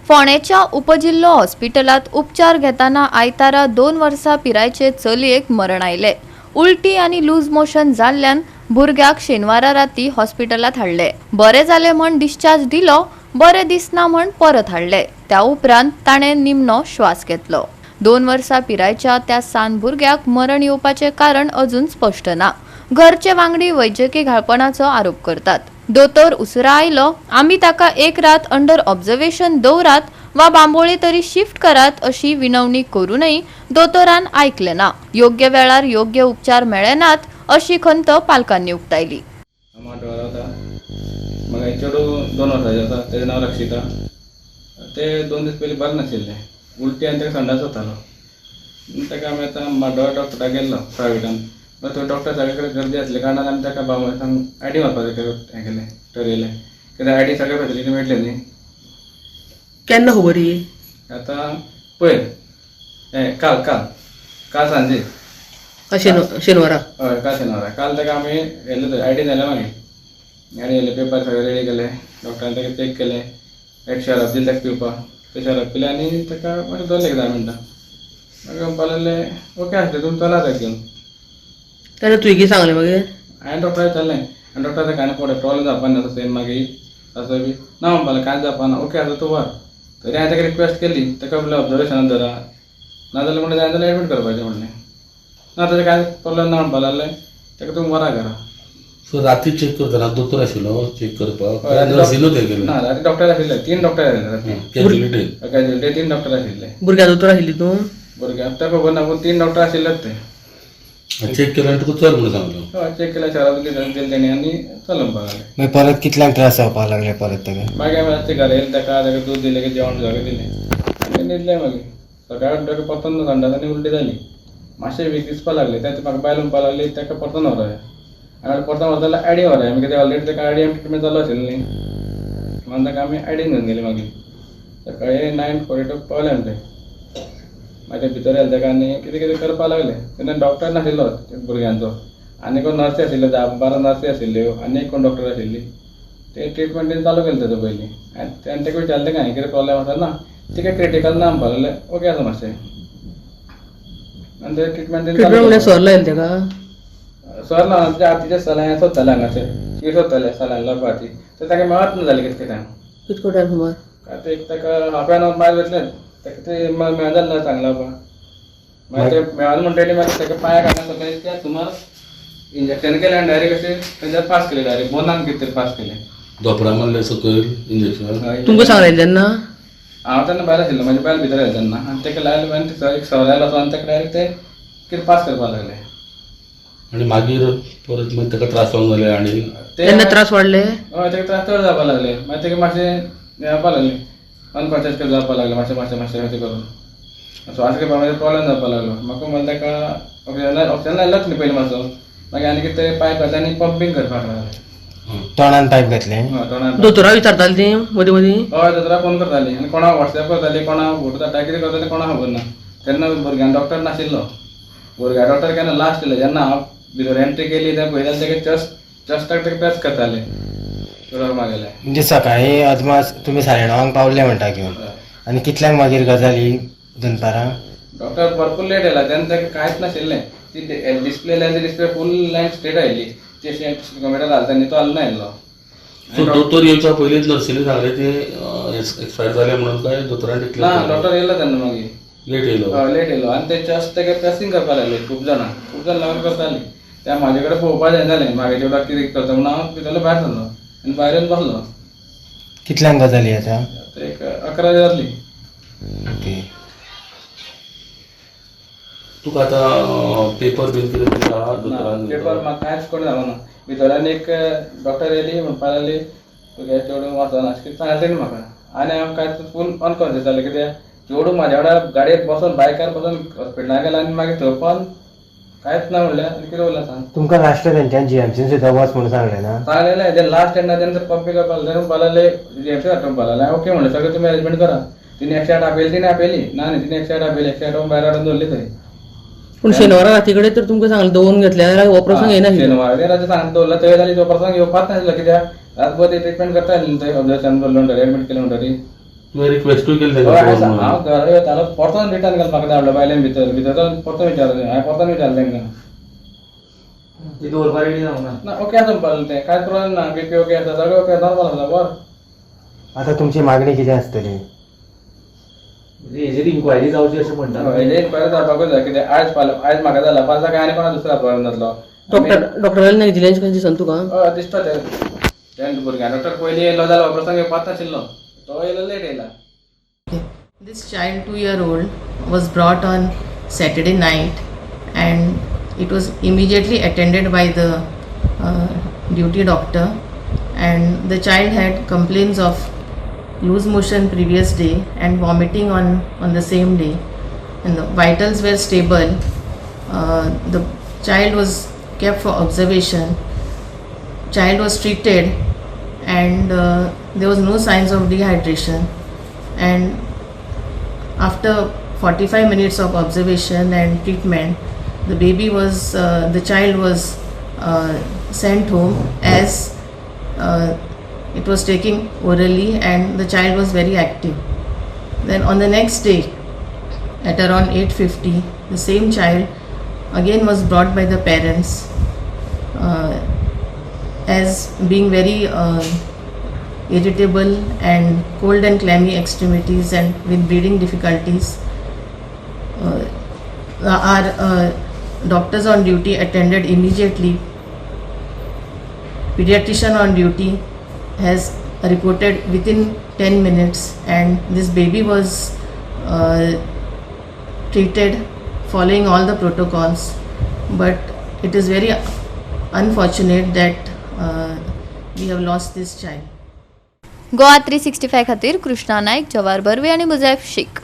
फोंडेच्या उपजिल्लो हॉस्पिटलात उपचार घेताना आयतारा 2 वर्सां पिरायेचे चलयेक मरण आयले। उलटी आनी लूज मोशन जाल्ल्यान भुरग्याक शेनवारा राती हॉस्पिटलात हाडले। बरे जाले म्हण डिस्चार्ज दिलो, बरे दिसना म्हण परत हाडले। त्या उपरांत ताणें निमणो श्वास घेतलो। 2 वर्सां पिरायेच्या त्या सान भुरग्याक मरण येवपाचे कारण अजून स्पष्ट ना। घरचे वांगडी वैजकी घाळपणाचो आरोप करतात। दोतोर उसरा आयलो, आमी ताका एक रात अंडर ऑब्झर्वेशन दवरात वा बांबोळी तरी शिफ्ट करात अशी विनवणी करूनय दोतोरान आयकले ना। योग्य वेळार योग्य उपचार मेळे नात अशी खंत पालकांनी उक्तायली। म्हाका चेडू 2 वर्सांचो आसा, तेजें नांव रक्षिता। ते 2 दीस पयलीं बरें नाशिल्लें, उलटी आनी ताका संडास जातालो। ताका आमी आतां माड्डोळा डॉक्टराक गेल्लो प्रायवेटान, बट थंय डॉक्टर सगळे कडेन गर्दी आसले कारणान आमी ताका बांबोळेसान आयडी मारपाचें हें केलें, ठरयलें। कित्याक आयडी सगळे फेसिलिटी मेळटले न्ही। केन्ना खबर ही? आतां पयर काल सांजे शेनवारा? हय, काल शेनवारा। काल ताका आमी व्हेल्ले थंय आयडी जालें मागीर आयडी येयले, पेपर सगळे रेडी केले, डॉक्टरान ताका चॅक केलें, एक शरप दिलें ताका पिवपाक, तें शरप पिलें आनी ताका मागीर दवरलें 10 मिनटां। मागीर म्हणपाक लागलें ओके आसलें, तुमी चला ताका घेवन। तेन्ना तुवें कितें सांगलें मागीर? हांवें डॉक्टराक विचारलें आनी डॉक्टर ताका आनी पळय प्रॉब्लम जावपा ना तशें मागीर असो बी ना म्हणपाक लागलें, कांयच जावपा ना, ओके आसा तूं व्हर। तरी हांवें ताका रिक्वेस्ट केली, ताका म्हणलें ऑब्झर्वेशनाक धरा, नाजाल्यार म्हणलें जाय जाल्यार एडमीट करपाचें म्हणलें। ना ताचें कांय प्रॉब्लम ना म्हणपाक लागलें, ताका तुमी व्हरा घरा। सो राती चेक करतना दोतोर आशिल्लो चेक करपाक? ना, राती डॉक्टर आशिल्ले, 3 डॉक्टर आशिल्ले राती। कॅज्युअलिटी 3 डॉक्टर आशिल्ले। भुरग्या दोतोर आशिल्ली तूं? भुरग्याक आतां खबर ना, पूण 3 डॉक्टर आशिल्लेच ते। चेक केलो आनी तुका चल म्हणून सांगलो? हय, चेक केल्या शरप दिली तेणी आनी चल म्हणपाक लागलें। मागीर परत कितल्यांक त्रास जावपाक लागले परत ताका? मागीर आमी रातचे घरा येयले, ताका दूद दिलें की जेवण सगळें दिलें आनी न्हिदलें। मागीर सकाळीं ताका परतून संडास आनी उलटी जाली, मातशें वीक दिसपाक लागलें। तें म्हाका बायल म्हणपाक लागली ताका परतून व्हरया। हांवें परतून व्हरता जाल्यार आयडी व्हरया, कित्याक ऑलरेडी ताका आयडी ट्रिटमेंट चालू आशिल्ली न्ही, म्हणून ताका आमी आयडीन घेवन गेलीं। मागीर सकाळीं 9:42 पावले आमी थंय। मागीर भितर येयले ताका आनी कितें कितें करपाक लागलें। तेन्ना डॉक्टर नाशिल्लो भुरग्यांचो, आनी कोण नर्सी आशिल्ल्यो, 10-12 नर्सी आशिल्ल्यो, आनी एक कोण डॉक्टर आशिल्ली। ते ट्रिटमेंट चालू केलें तेजो पयलीं। आनी ताका विचारलें ताका हांवें कितें प्रॉब्लेम आसा ना, तिका क्रिटिकल ना म्हणपाक लागलें, ओके आसा मातशें। आनी ते ट्रिटमेंट म्हणजे सर लायले ताका? सर ना, तेच्या हातीचें सलाय सोदतालें हांगाचेर, शीट सोदतालें सलायन लावपा खातीर, तर ताका मेळच ना जालें कितके टायम। कितको टायम खबर? काय ते ताका हाफ एन आवर भायर वयतलें, ताका ते मेळजालें ना सांग लावपाक। मागीर ते मेळना म्हणटकीर मागीर ताका पांयाक हांगा सकयल त्या सुमार इंजेक्शन केलें आनी डायरेक्ट अशें तेजेर पास केलें, डायरेक्ट बोनान कितें तरी पास केलें। दोपरा मारलें सकयल इंजेक्शन? तुमकां सांगलें तेन्ना? हांव तेन्ना भायर आशिल्लो, म्हाजे बायल भितर आयले तेन्ना, आनी ताका लायले आनी एक सर आयलो आनी ताका डायरेक्ट ते कितें पास करपाक लागले। आनी मागीर परत मागीर ताका त्रास जावंक लागले आनी तेन्ना त्रास वाडले? हय, ताका त्रास चड जावपाक लागले। मागीर ताका मातशें हें जावपाक लागलें, अनकॉन्शियस कशें जावपाक लागलें, मातशें अशें करून श्वास घेवपाक मागीर प्रॉब्लेम जावपाक लागलो। म्हाका म्हणलें ताका ऑक्सिजन लायलोच न्ही पयलीं मातसो, मागीर आनी कितें पायप घातलें आनी पंपींग करपाक लागलें। तोंडान पायप घातलें? हय, तोंडान। दोतोराक विचारताली ती मदीं मदीं? हय, दोतोराक फोन करताली आनी कोणाक वॉट्सॅप करताली, कोणाक फोटो धाडटा, कितें करताली कोणाक खबर ना। तेन्ना भुरग्यां डॉक्टर नाशिल्लो, भुरग्या डॉक्टर केन्ना लास्ट येयलो। जेन्ना हांव भितर एंट्री केली तेन्ना पळयतालें ताका चस्टाक ताका प्रेस करताले, उदक मागयलें। म्हणजे सकाळीं अदमास तुमी 9:30 पावले म्हणटा घेवन, आनी कितल्यांक मागीर गजाली दनपारां? डॉक्टर भरपूर लेट येयला, तेन्ना ताका कांयच नाशिल्लें। ती डिस्प्ले लायली, डिस्प्ले फूल लायन स्ट्रेट आयली, ती अशी कंप्युटर घालता न्ही तो आसलो येयल्लो। सो दोतोर येवच्या पयलींच नर्सीनी सांगलें ते एक्सपायर जाले म्हणून, काय दोतोरान तितलें? ना, डॉक्टर येयलो तेन्ना मागीर लेट येयलो? हय, लेट येयलो आनी ते जस्ट ताका प्रेसिंग करपाक लागले। खूब जाण लागून करतालीं। त्या म्हाजे कडेन पळोवपा जाय जालें, म्हागे चेडवाक कितें करता म्हणून हांव भितरलो भायर सरलो आनी भायर येवन बसलो। कितल्यांक गजाली आतां? एक 11 जातली। ओके। तुका आतां पेपर बीन कितें दिता दोतोरान? पेपर म्हाका कांयच कोण जालो ना। भितरल्यान एक डॉक्टर येयली, म्हणपाक लागली तुगे चेडूं वचना अशें कितें सांगलें तेणी म्हाका। आनी हांव कांयच फूल अनकॉन्शियस जालें, कित्याक चेडूं म्हाज्या वांगडा गाडयेक बसून बायकार बसून हॉस्पिटलांत गेला आनी मागीर थंय पावन कांयच ना म्हणलें आनी कितें उरलें सांग। तुमकां लास्ट तेंच्यान जीएमसीन सुद्दां वच म्हणून सांगलें ना? सांगलेलें तें लास्ट तेन्ना तेन्ना पंपी करपाक लागलें, म्हणपाक लागलें जीएमसी हाडटा म्हणपाक लागलें। ओके म्हणलें, सगळें तुमी अरेंजमेंट करा। तिने 108 आपयली, तिने आपयली ना न्ही, तिने 108 आपयली, 108 भायर हाडून दवरली थंय। पूण शेनवारा राती कडेन तर तुमकां सांगलें दवरून घेतल्यार हो प्रसंग येना? शेनवारा ते राती सांगलें दवरला थंय जाली, तो प्रसंग येवपाच नाशिल्लो, कित्याक रातभर ती ट्रिटमेंट करता आसली थंय, ऑब्जर्वेशन दवरलें म्हणटरी, एडमीट केलें म्हणटरी तुवें रिक्वेस्टूय केली हय, तेका हांव घरा येतालो परतून रिटर्न केलो म्हाका धाडलो बायलेन भितर परतून विचारलें हांवें परतून विचारलें तांकां ती दवरपा रेडी जावना ना ओके आसा म्हणपाक तें कांय प्रॉब्लेम ना बीपी ओके आसा सगळें ओके नॉर्मल आसा बर आता तुमची मागणी कितें आसतली हेजेर इन्क्वायरी जावची अशें म्हणटा हेजे इन्क्वायरी जावपाकूच जाय कितें आयज म्हाका जाला फाल्यां सकाळीं आनी कोणा दुसरा प्रॉब्लेम जातलो डॉक्टरांनी नेग्लिजन्स कशें दिसन तुका दिसता तें भुरग्यां डॉक्टर पयलीं येयलो जाल्यार ऑपरेशन घेवपाच नाशिल्लो तो येयलो लेट येयला This child, 2-year-old, was brought on Saturday night, and it was immediately attended by the duty doctor. And the child had complaints of loose motion previous day and vomiting on the same day, and the vitals were stable. The child was kept for observation. Child was treated, and there was no signs of dehydration. And after 45 minutes of observation and treatment, the child was sent home as it was taking orally, and the child was very active. Then on the next day at around 8:50, the same child again was brought by the parents as being very irritable and cold and clammy extremities and with breathing difficulties. Our doctors on duty attended immediately. Pediatrician on duty has reported within 10 minutes, and this baby was treated following all the protocols. But it is very unfortunate that we have lost this child. Goa 365 खातीर कृष्णा नायक, जवार बर्वे आनी मुजैफ शेख.